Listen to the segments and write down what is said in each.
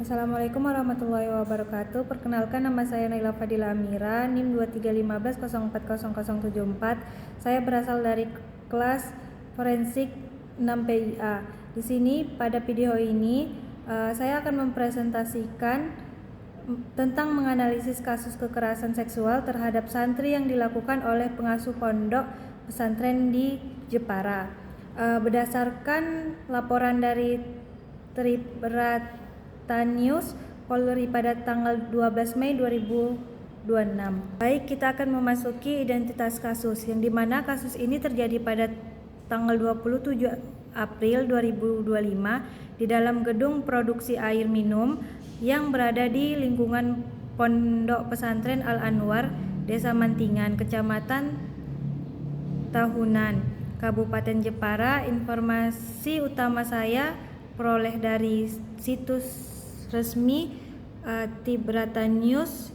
Assalamualaikum warahmatullahi wabarakatuh. Perkenalkan, nama saya Naila Fadila Amira, NIM 2315040074. Saya berasal dari kelas Forensik 6 PIA. Di sini pada video ini saya akan mempresentasikan tentang menganalisis kasus kekerasan seksual terhadap santri yang dilakukan oleh pengasuh pondok pesantren di Jepara. Berdasarkan laporan dari Tribrata News Polri pada tanggal 12 Mei 2026. Baik, kita akan memasuki identitas kasus, yang dimana kasus ini terjadi pada tanggal 27 April 2025 di dalam gedung produksi air minum yang berada di lingkungan Pondok Pesantren Al-Anwar, Desa Mantingan, Kecamatan Tahunan, Kabupaten Jepara. Informasi utama saya peroleh dari situs resmi Tribrata News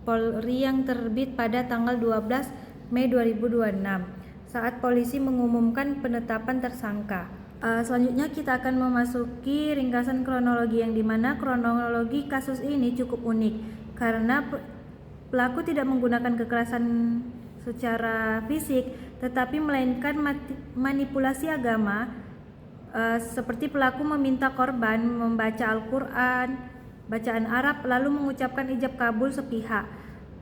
Polri yang terbit pada tanggal 12 Mei 2026 saat polisi mengumumkan penetapan tersangka. Selanjutnya kita akan memasuki ringkasan kronologi, yang dimana kronologi kasus ini cukup unik karena pelaku tidak menggunakan kekerasan secara fisik, tetapi melainkan manipulasi agama. Seperti pelaku meminta korban membaca Al-Quran, bacaan Arab, lalu mengucapkan ijab kabul sepihak.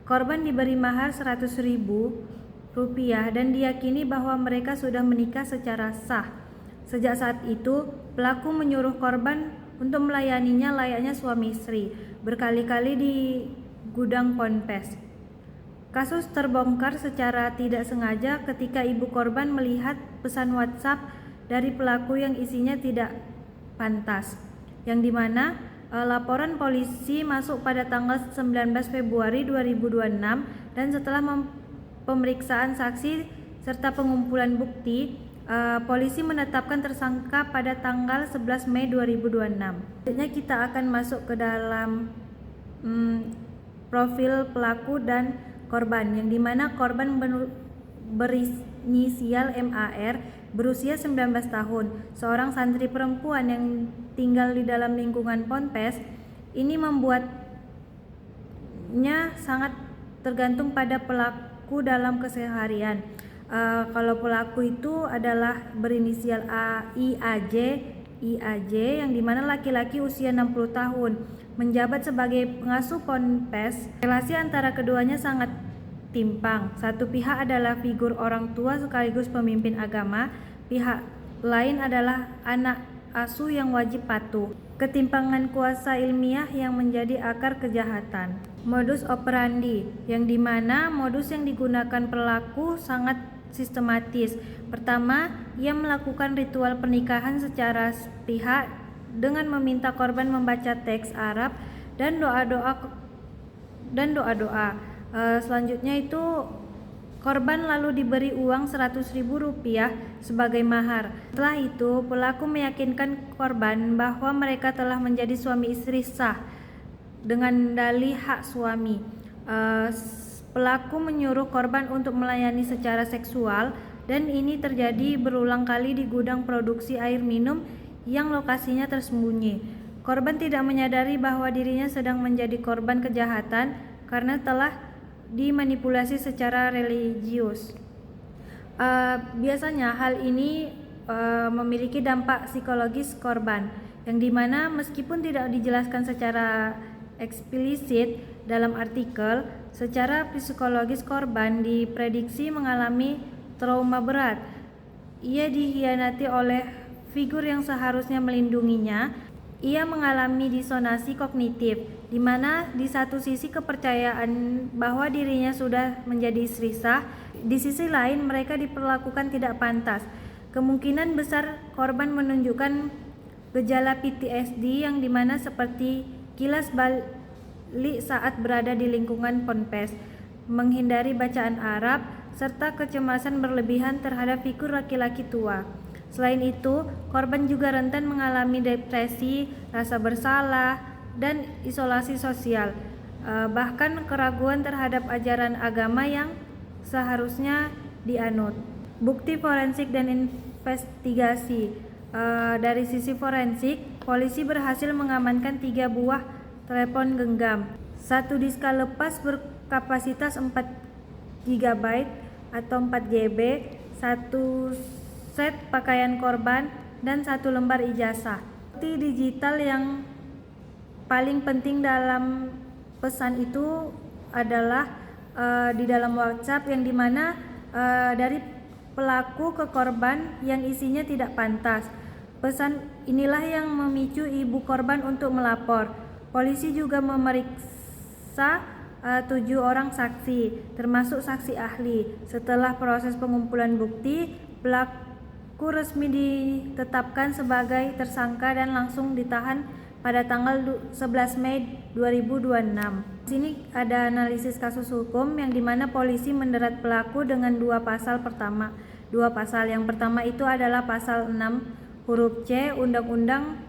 Korban diberi mahar 100.000 rupiah dan diyakini bahwa mereka sudah menikah secara sah. Sejak saat itu, pelaku menyuruh korban untuk melayaninya layaknya suami istri, berkali-kali di gudang ponpes. Kasus terbongkar secara tidak sengaja ketika ibu korban melihat pesan WhatsApp dari pelaku yang isinya tidak pantas, yang dimana laporan polisi masuk pada tanggal 19 Februari 2026 dan setelah pemeriksaan saksi serta pengumpulan bukti, polisi menetapkan tersangka pada tanggal 11 Mei 2026. Selanjutnya kita akan masuk ke dalam profil pelaku dan korban, yang dimana korban berinisial MAR, berusia 19 tahun, seorang santri perempuan yang tinggal di dalam lingkungan ponpes. Ini membuatnya sangat tergantung pada pelaku dalam keseharian. Kalau pelaku itu adalah berinisial IAJ, yang dimana laki-laki usia 60 tahun, menjabat sebagai pengasuh ponpes. Relasi antara keduanya sangat timpang. Satu pihak adalah figur orang tua sekaligus pemimpin agama, pihak lain adalah anak asuh yang wajib patuh. Ketimpangan kuasa ilmiah yang menjadi akar kejahatan. Modus operandi, yang dimana modus yang digunakan pelaku sangat sistematis. Pertama, ia melakukan ritual pernikahan secara sepihak dengan meminta korban membaca teks Arab dan doa-doa. Selanjutnya itu korban lalu diberi uang 100.000 rupiah sebagai mahar. Setelah itu pelaku meyakinkan korban bahwa mereka telah menjadi suami istri sah dengan dalih hak suami. Pelaku menyuruh korban untuk melayani secara seksual, dan ini terjadi berulang kali di gudang produksi air minum yang lokasinya tersembunyi. Korban tidak menyadari bahwa dirinya sedang menjadi korban kejahatan karena telah dimanipulasi secara religius. Biasanya hal ini memiliki dampak psikologis korban, yang dimana meskipun tidak dijelaskan secara eksplisit dalam artikel, secara psikologis korban diprediksi mengalami trauma berat. Ia dikhianati oleh figur yang seharusnya melindunginya. Ia mengalami disonansi kognitif, di mana di satu sisi kepercayaan bahwa dirinya sudah menjadi istri sah, di sisi lain mereka diperlakukan tidak pantas. Kemungkinan besar korban menunjukkan gejala PTSD, yang dimana seperti kilas balik saat berada di lingkungan ponpes, menghindari bacaan Arab, serta kecemasan berlebihan terhadap figur laki-laki tua. Selain itu, korban juga rentan mengalami depresi, rasa bersalah, dan isolasi sosial, bahkan keraguan terhadap ajaran agama yang seharusnya dianut. Bukti forensik dan investigasi. Dari sisi forensik, polisi berhasil mengamankan 3 buah telepon genggam, 1 diska lepas berkapasitas 4 GB atau 4 GB, 1 set pakaian korban, dan 1 lembar ijazah. Bukti digital yang paling penting dalam pesan itu adalah di dalam WhatsApp, yang dimana dari pelaku ke korban yang isinya tidak pantas. Pesan inilah yang memicu ibu korban untuk melapor. Polisi juga memeriksa 7 orang saksi, termasuk saksi ahli. Setelah proses pengumpulan bukti, pelaku resmi ditetapkan sebagai tersangka dan langsung ditahan pada tanggal 11 Mei 2026. Di sini ada analisis kasus hukum yang dimana polisi menderat pelaku dengan 2 pasal. Yang pertama itu adalah pasal 6 huruf C Undang-Undang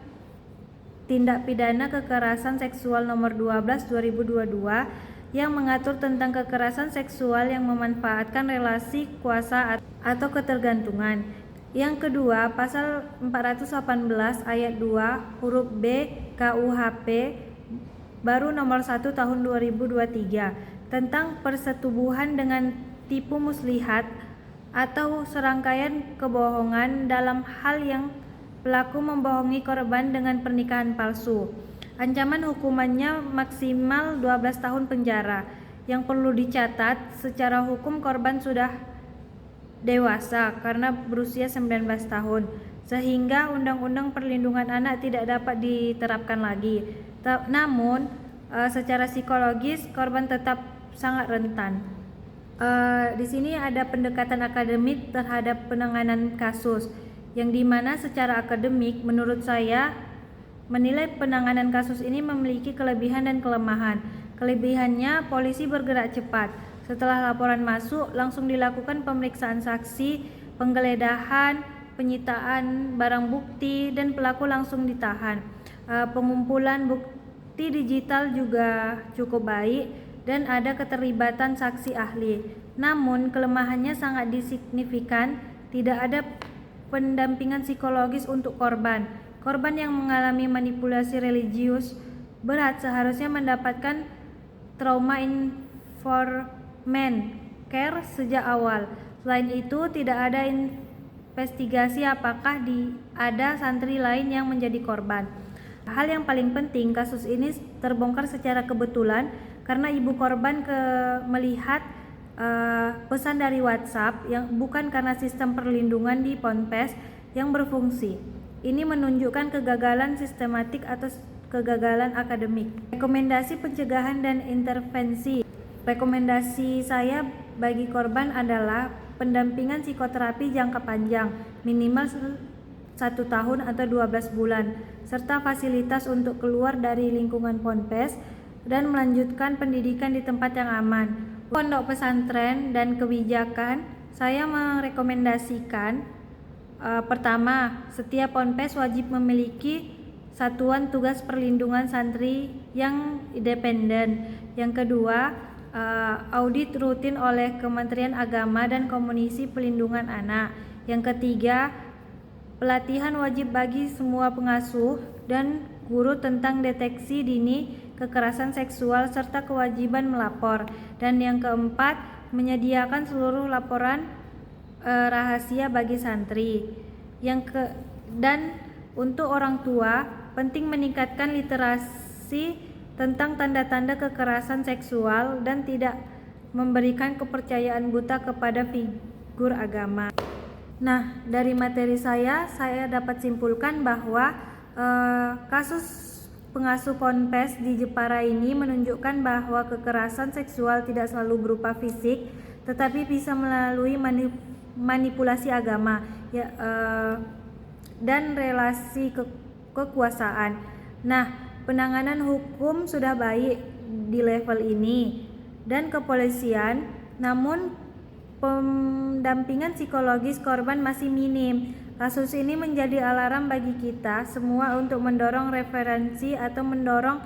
Tindak Pidana Kekerasan Seksual nomor 12 2022 yang mengatur tentang kekerasan seksual yang memanfaatkan relasi kuasa atau ketergantungan. Yang kedua, pasal 418 ayat 2 huruf B KUHP baru nomor 1 tahun 2023 tentang persetubuhan dengan tipu muslihat atau serangkaian kebohongan dalam hal yang pelaku membohongi korban dengan pernikahan palsu. Ancaman hukumannya maksimal 12 tahun penjara. Yang perlu dicatat, secara hukum korban sudah dewasa karena berusia 19 tahun, sehingga Undang-Undang Perlindungan Anak tidak dapat diterapkan lagi. Namun, secara psikologis korban tetap sangat rentan. Di sini ada pendekatan akademik terhadap penanganan kasus, yang dimana secara akademik menurut saya menilai penanganan kasus ini memiliki kelebihan dan kelemahan. Kelebihannya, polisi bergerak cepat. Setelah laporan masuk, langsung dilakukan pemeriksaan saksi, penggeledahan, penyitaan barang bukti, dan pelaku langsung ditahan. Pengumpulan bukti digital juga cukup baik dan ada keterlibatan saksi ahli. Namun, kelemahannya sangat signifikan, tidak ada pendampingan psikologis untuk korban. Korban yang mengalami manipulasi religius berat seharusnya mendapatkan trauma informed care sejak awal. Selain itu, tidak ada investigasi apakah ada santri lain yang menjadi korban. Hal yang paling penting, kasus ini terbongkar secara kebetulan karena ibu korban melihat pesan dari WhatsApp yang bukan karena sistem perlindungan di Ponpes yang berfungsi. Ini menunjukkan kegagalan sistematik atau kegagalan akademik. Rekomendasi pencegahan dan intervensi. Rekomendasi saya bagi korban adalah pendampingan psikoterapi jangka panjang, minimal 1 tahun atau 12 bulan, serta fasilitas untuk keluar dari lingkungan Ponpes dan melanjutkan pendidikan di tempat yang aman. Pondok pesantren dan kebijakan, saya merekomendasikan pertama, setiap Ponpes wajib memiliki satuan tugas perlindungan santri yang independen. Yang kedua, audit rutin oleh Kementerian Agama dan Komisi Pelindungan Anak. Yang ketiga, pelatihan wajib bagi semua pengasuh dan guru tentang deteksi dini kekerasan seksual serta kewajiban melapor. Dan yang keempat, menyediakan seluruh laporan rahasia bagi santri. Dan untuk orang tua, penting meningkatkan literasi tentang tanda-tanda kekerasan seksual dan tidak memberikan kepercayaan buta kepada figur agama. Nah, dari materi saya dapat simpulkan bahwa kasus pengasuh Ponpes di Jepara ini menunjukkan bahwa kekerasan seksual tidak selalu berupa fisik, tetapi bisa melalui manipulasi agama dan relasi kekuasaan. Nah, penanganan hukum sudah baik di level ini dan kepolisian, namun pendampingan psikologis korban masih minim. Kasus ini menjadi alarm bagi kita semua untuk mendorong referensi atau mendorong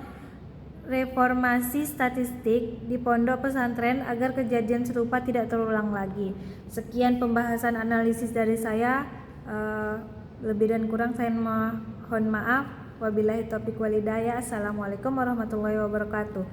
reformasi statistik di pondok pesantren agar kejadian serupa tidak terulang lagi. Sekian pembahasan analisis dari saya, lebih dan kurang saya mohon maaf. Wabillahi taufiq walhidayah. Assalamualaikum warahmatullahi wabarakatuh.